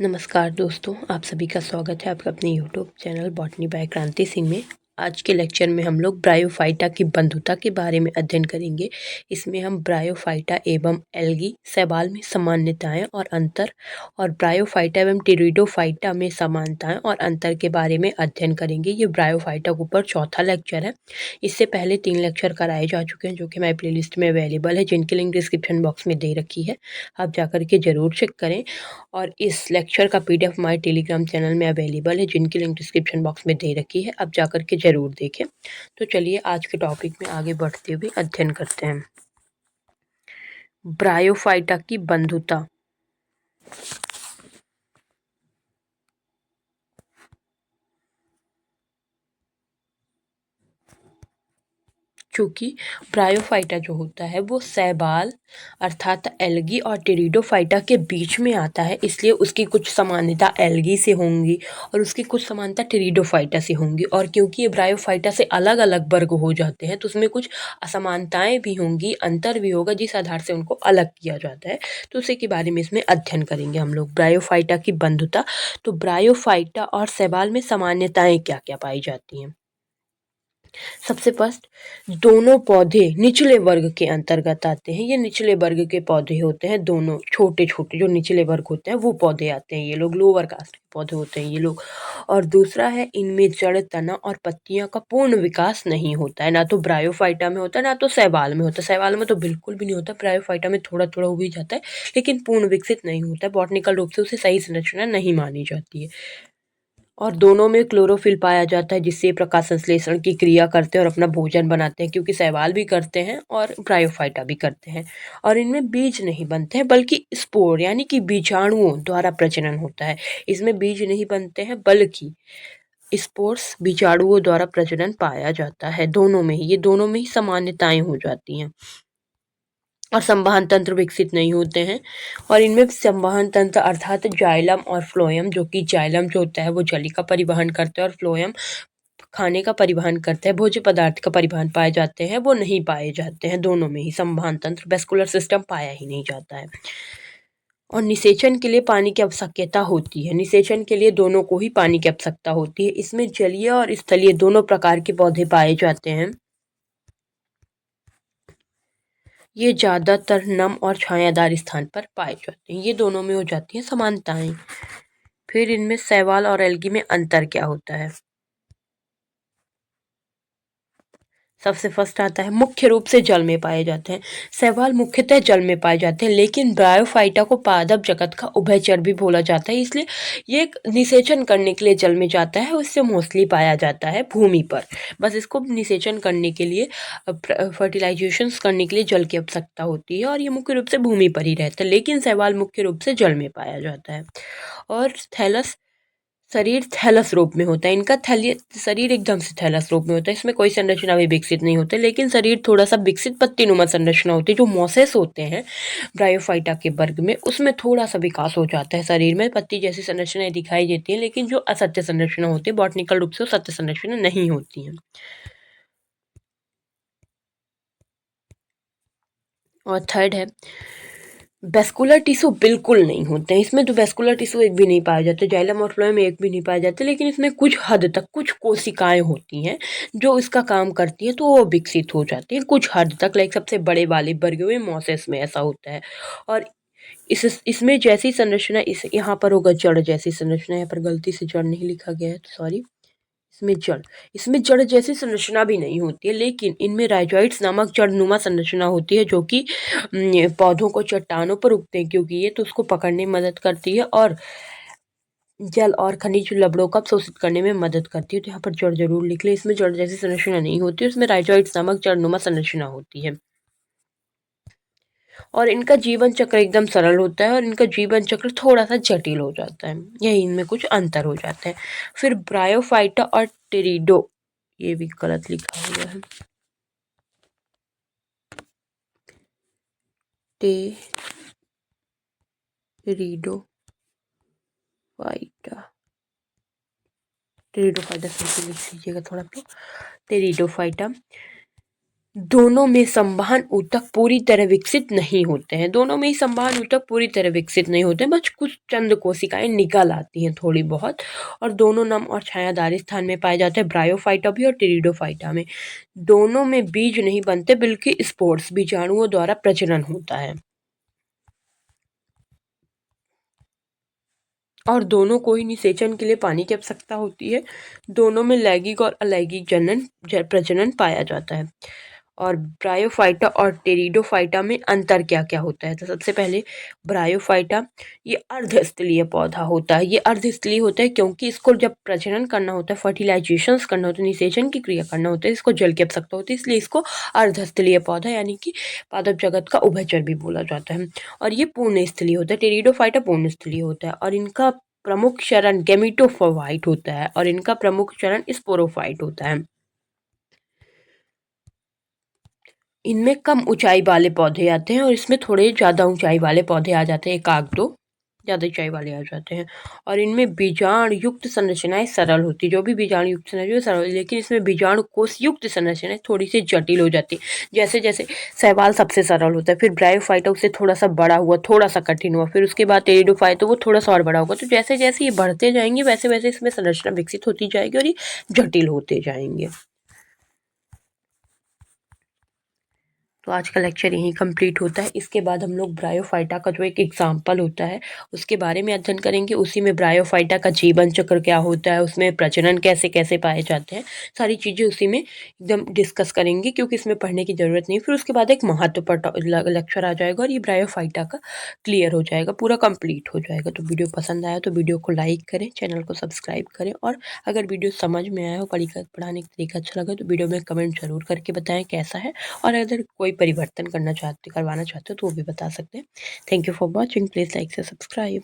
नमस्कार दोस्तों, आप सभी का स्वागत है आपका अपने यूट्यूब चैनल बॉटनी बाय क्रांति सिंह में। आज के लेक्चर में हम लोग ब्रायोफाइटा की बंधुता के बारे में अध्ययन करेंगे। इसमें हम ब्रायोफाइटा एवं एल्गी शैवाल में सामान्यताएं और अंतर और ब्रायोफाइटा एवं टेरिडोफाइटा में समानताएं और अंतर के बारे में अध्ययन करेंगे। ये ब्रायोफाइटा के ऊपर चौथा लेक्चर है। इससे पहले 3 लेक्चर कराए जा चुके हैं जो कि हमारी प्लेलिस्ट में अवेलेबल है, जिनकी लिंक डिस्क्रिप्शन बॉक्स में दे रखी है। आप जाकर के ज़रूर चेक करें। और इस लेक्चर का पीडीएफ हमारे टेलीग्राम चैनल में अवेलेबल है, जिनकी लिंक डिस्क्रिप्शन बॉक्स में दे रखी है। आप जाकर के ज़रूर देखें। तो चलिए आज के टॉपिक में आगे बढ़ते हुए अध्ययन करते हैं। ब्रायोफाइटा की बंधुता। चूँकि ब्रायोफाइटा जो होता है वो शैवाल अर्थात एल्गी और टेरिडोफाइटा के बीच में आता है, इसलिए उसकी कुछ समानता एल्गी से होंगी और उसकी कुछ समानता टेरिडोफाइटा से होंगी। और क्योंकि ये ब्रायोफाइटा से अलग अलग वर्ग हो जाते हैं तो उसमें कुछ असमानताएं भी होंगी, अंतर भी होगा, जिस आधार से उनको अलग किया जाता है। तो उसी के बारे में इसमें अध्ययन करेंगे हम लोग। ब्रायोफाइटा की बंधुता। तो ब्रायोफाइटा और शैवाल में समानताएं क्या क्या पाई जाती हैं। सबसे फर्स्ट, दोनों पौधे निचले वर्ग के अंतर्गत आते हैं। ये निचले वर्ग के पौधे होते हैं, दोनों छोटे छोटे जो निचले वर्ग होते हैं वो पौधे आते हैं। ये लोग लोअर कास्ट के पौधे होते हैं ये लोग। और दूसरा है, इनमें जड़, तना और पत्तियां का पूर्ण विकास नहीं होता है। ना तो ब्रायोफाइटा में होता है ना तो शैवाल में होता है। शैवाल में तो बिल्कुल भी नहीं होता, ब्रायोफाइटा में थोड़ा थोड़ा हो भी जाता है लेकिन पूर्ण विकसित नहीं होता है। बॉटनिकल रूप से उसे सही संरचना नहीं मानी जाती है। और दोनों में क्लोरोफिल पाया जाता है, जिससे ये प्रकाश संश्लेषण की क्रिया करते हैं और अपना भोजन बनाते हैं, क्योंकि शैवाल भी करते हैं और ब्रायोफाइटा भी करते हैं। और इनमें बीज नहीं बनते हैं बल्कि स्पोर यानी कि बीजाणुओं द्वारा प्रजनन होता है। इसमें बीज नहीं बनते हैं बल्कि स्पोर्स बीजाणुओं द्वारा प्रजनन पाया जाता है। दोनों में ही ये दोनों में ही सामान्यताएं हो जाती हैं। और संवहन तंत्र विकसित नहीं होते हैं। और इनमें संवहन तंत्र अर्थात जाइलम और फ्लोएम, जो कि जाइलम जो होता है वो जली का परिवहन करता है और फ्लोएम खाने का परिवहन करता है, भोज्य पदार्थ का परिवहन पाए जाते हैं वो नहीं पाए जाते हैं। दोनों में ही संवहन तंत्र वेस्कुलर सिस्टम पाया ही नहीं जाता है। और निषेचन के लिए पानी की आवश्यकता होती है। निषेचन के लिए दोनों को ही पानी की आवश्यकता होती है। इसमें जलीय और स्थलीय दोनों प्रकार के पौधे पाए जाते हैं। ये ज़्यादातर नम और छायादार स्थान पर पाए जाते हैं। ये दोनों में हो जाती हैं समानताएं। फिर इनमें शैवाल और एल्गी में अंतर क्या होता है। सबसे फर्स्ट आता है, मुख्य रूप से जल में पाए जाते हैं। शैवाल मुख्यतः जल में पाए जाते हैं, लेकिन ब्रायोफाइटा को पादप जगत का उभयचर भी बोला जाता है, इसलिए ये एक निषेचन करने के लिए जल में जाता है। उससे मोस्टली पाया जाता है भूमि पर। बस इसको निषेचन करने के लिए, फर्टिलाइजेशन करने के लिए जल की आवश्यकता होती है और ये मुख्य रूप से भूमि पर ही रहता है। लेकिन शैवाल मुख्य रूप से जल में पाया जाता है। और थैलस शरीर थैलस रूप में होता है। इनका शरीर एकदम से थैलस रूप में होता है। इसमें कोई संरचना भी विकसित नहीं होती, लेकिन शरीर थोड़ा सा विकसित पत्तीनुमा संरचना होती है। जो मोसेस होते हैं ब्रायोफाइटा के वर्ग में, उसमें थोड़ा सा विकास हो जाता है। शरीर में पत्ती जैसी संरचनाएं दिखाई देती हैं, लेकिन जो असत्य संरचना होती है बॉटनिकल रूप से वो सत्य संरचना नहीं होती है। और थर्ड है, वेस्कुलर टिश्यू बिल्कुल नहीं होते हैं। इसमें तो वेस्कुलर टिश्यू एक भी नहीं पाया जाता, जाइलम और फ्लोएम में एक भी नहीं पाए जाते, लेकिन इसमें कुछ हद तक कुछ कोशिकाएं होती हैं जो इसका काम करती हैं, तो वो विकसित हो जाती हैं कुछ हद तक। लाइक सबसे बड़े वाले वर्ग में मोसेस में ऐसा होता है। और इसमें जैसी संरचना इस यहाँ पर होगा जड़ जैसी संरचना, यहाँ पर गलती से जड़ नहीं लिखा गया है तो सॉरी। इसमें जड़ जैसी संरचना भी नहीं होती है, लेकिन इनमें राइजोइड्स नामक जड़नुमा संरचना होती है, जो कि पौधों को चट्टानों पर उगते हैं, क्योंकि ये तो उसको पकड़ने में मदद करती है और जल और खनिज लवणों का शोषित करने में मदद करती है। तो यहाँ पर जड़ जरूर लिख ले। इसमें जड़ जैसी संरचना नहीं होती, इसमें राइजोइड्स नामक जड़नुमा संरचना होती है। और इनका जीवन चक्र एकदम सरल होता है और इनका जीवन चक्र थोड़ा सा जटिल हो जाता है। यही इनमें कुछ अंतर हो जाते हैं। फिर ब्रायोफाइटा और टेरिडो, ये भी गलत लिखा हुआ है, टेरिडोफाइटा। टेरिडोफाइटा से लिख लीजिएगा थोड़ा तो। टेरिडोफाइटा दोनों में संवहन ऊतक पूरी तरह विकसित नहीं होते हैं। दोनों में ही संवहन ऊतक पूरी तरह विकसित नहीं होते हैं, बस कुछ चंद कोशिकाएं निकल आती हैं थोड़ी बहुत। और दोनों नम और छायादार स्थान में पाए जाते हैं, ब्रायोफाइटा भी और टेरिडोफाइटा में। दोनों में बीज नहीं बनते बल्कि स्पोर्स बीजाणुओं द्वारा प्रजनन होता है। और दोनों को ही निषेचन के लिए पानी की आवश्यकता होती है। दोनों में लैंगिक और अलैंगिक प्रजनन पाया जाता है। और ब्रायोफाइटा और टेरिडोफाइटा में अंतर क्या क्या होता है? तो सबसे पहले ब्रायोफाइटा ये अर्धस्थलीय पौधा होता है। ये अर्धस्थलीय होता है क्योंकि इसको जब प्रजनन करना होता है, फर्टिलाइजेशन करना होता है, निषेचन की क्रिया करना होता है, इसको जल की आवश्यकता होती है, इसलिए इसको अर्धस्थलीय पौधा यानी कि पादप जगत का उभयचर भी बोला जाता है। और ये पूर्ण स्थलीय होता है, टेरिडोफाइटा पूर्ण स्थलीय होता है। और इनका प्रमुख चरण गैमेटोफाइट होता है और इनका प्रमुख चरण स्पोरोफाइट होता है। इनमें कम ऊंचाई वाले पौधे आते हैं और इसमें थोड़े ज़्यादा ऊंचाई वाले पौधे आ जाते हैं, एक आध दो ज़्यादा ऊंचाई वाले आ जाते हैं। और इनमें बीजाणु युक्त संरचनाएं सरल होती है, जो भी बीजाणु युक्त संरचना सरल, लेकिन इसमें बीजाणु कोष युक्त संरचनाएं थोड़ी सी जटिल हो जाती है। जैसे जैसे शैवाल सबसे सरल होता है, फिर ब्रायोफाइटा उससे थोड़ा सा बड़ा हुआ, थोड़ा सा कठिन हुआ, फिर उसके बाद टेरिडोफाइटा वो थोड़ा सा और बड़ा होगा। तो जैसे जैसे ये बढ़ते जाएंगे वैसे वैसे इसमें संरचना विकसित होती जाएगी और ये जटिल होते जाएंगे। तो आज का लेक्चर यहीं कंप्लीट होता है। इसके बाद हम लोग ब्रायोफाइटा का जो एक एग्जाम्पल होता है उसके बारे में अध्ययन करेंगे। उसी में ब्रायोफाइटा का जीवन चक्र क्या होता है, उसमें प्रजनन कैसे कैसे पाए जाते हैं, सारी चीज़ें उसी में एकदम डिस्कस करेंगे, क्योंकि इसमें पढ़ने की ज़रूरत नहीं। फिर उसके बाद एक महत्वपूर्ण लेक्चर आ जाएगा और ये ब्रायोफाइटा का क्लियर हो जाएगा, पूरा कंप्लीट हो जाएगा। तो वीडियो पसंद आया तो वीडियो को लाइक करें, चैनल को सब्सक्राइब करें। और अगर वीडियो समझ में आया हो, पढ़ाने का तरीका अच्छा लगा तो वीडियो में कमेंट जरूर करके बताएं कैसा है। और अगर कोई परिवर्तन करवाना चाहते हो तो वो भी बता सकते हैं। Thank you for watching, please like से सब्सक्राइब।